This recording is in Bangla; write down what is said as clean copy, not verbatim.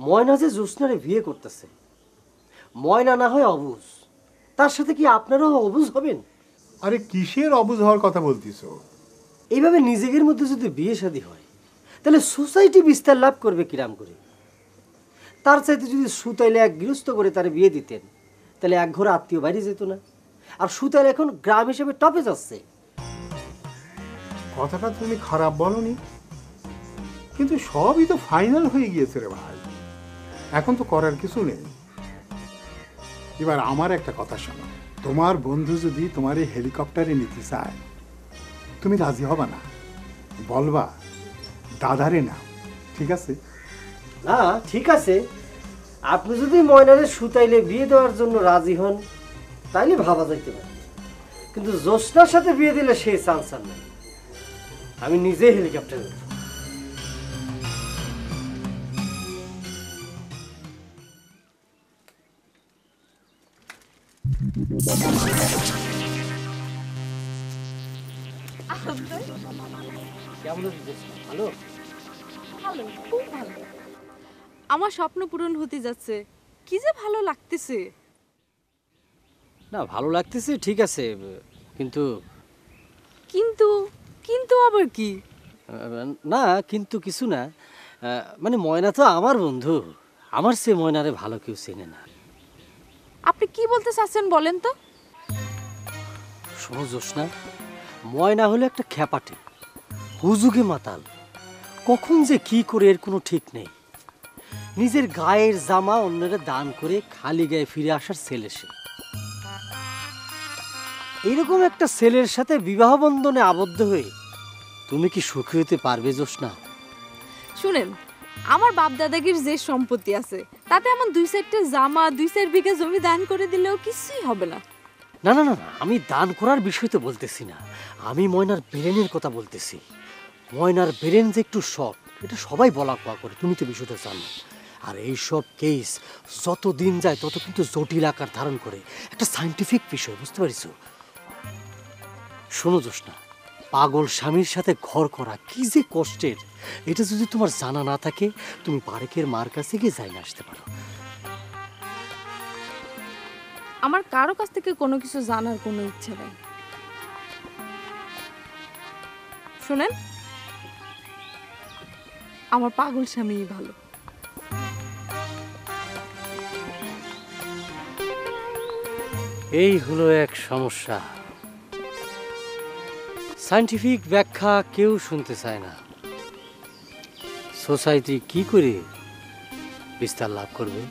ময়না যে জ্যোৎস্নারে বিয়ে করতেছে, ময়না না হয় অবুঝ, তার সাথে কি আপনারাও অবুঝ হবেন? আরে কিসের অবুঝ হওয়ার কথা বলতিছো? এইভাবে নিজেদের মধ্যে যদি বিয়ে শাদী হয় তাহলে সোসাইটি বিস্তার লাভ করবে কিরাম করে? তার চাইতে যদি সুতাইলে এক গৃহস্থ করে তার বিয়ে দিতেন তাহলে এক ঘরে আত্মীয় বাইরে যেত না। আর সুতাইলে এখন গ্রাম হিসেবে টপে যাচ্ছে। কথাটা তুমি খারাপ বলনি, কিন্তু সবই তো ফাইনাল হয়ে গিয়েছে রে ভাই, এখন তো করার কিছু নেই। এবার আমার একটা কথা শোনো, তোমার বন্ধু যদি তোমার এই হেলিকপ্টারে নিতে চায় তুমি রাজি হবা না? বলবা দাদারে নাও, ঠিক আছে? না ঠিক আছে, আপনি যদি ময়নারে সুতাইলে বিয়ে দেওয়ার জন্য রাজি হন তাইলে ভাবা যাইতে পারে, কিন্তু জ্যোৎস্নার সাথে বিয়ে দিলে সেই চান্স আর নাই। আমি নিজে হেলিকপ্টারে উঠব। কেমন ভালো? ভালো, খুব ভালো। আমার স্বপ্ন পূরণ হতে যাচ্ছে, কি যে ভালো লাগতেছে। না ভালো লাগতেছে ঠিক আছে, কিন্তু কিন্তু কিন্তু আবার কি? না কিন্তু কিছু না, মানে ময়না তো আমার বন্ধু, আমার সে ময়নারে ভালো কেউ চেনে না। আপনি কি বলতে চাচ্ছেন বলেন তো? শোনো জ্যোৎস্না, ময়না হলো একটা খ্যাপাটে, হুজুগে মাতাল, কখন যে কি করে এর কোনো ঠিক নেই। নিজের গায়ের জামা অন্যরা দান করে খালি গায়ে ফিরে আসার ছেলে সে। এইরকম একটা ছেলের সাথে বিবাহ বন্ধনে আবদ্ধ হয়ে তুমি কি সুখী হতে পারবে জ্যোৎস্না? শুনেন, আমার বাপ দাদাগির যে সম্পত্তি আছে তাতে আমার 2-4টা জামা 2-4 বিঘা জমি দান করে দিলেও কিছুই হবে না। না না না না, আমি দান করার বিষয় তো বলতেছি না, আমি ময়নার ব্রেনের কথা বলতেছি। ময়নার ব্রেন যে একটু শর্ট, এটা সবাই বলা কোয়া করে, তুমি তো বিষয়টা জানো। আর এইসব কেস যত দিন যায় তত কিন্তু জটিল আকার ধারণ করে, একটা সায়েন্টিফিক বিষয়, বুঝতে পারিস? শোনো জ্যোৎস্না, পাগল স্বামীর সাথে ঘর করা কি যে কষ্টের, এটা যদি তোমার জানা না থাকে তুমি পারেকের মার কাছে গিয়ে যাই না আসতে পারো। আমার কারো কাছ থেকে কোনো কিছু জানার কোনো ইচ্ছা নেই। শুনেন, আমার পাগল স্বামীই ভালো। এই হলো এক সমস্যা, সায়েন্টিফিক ব্যাখ্যা কেউ শুনতে চায় না। সোসাইটি কি করে বিস্তার লাভ করবে?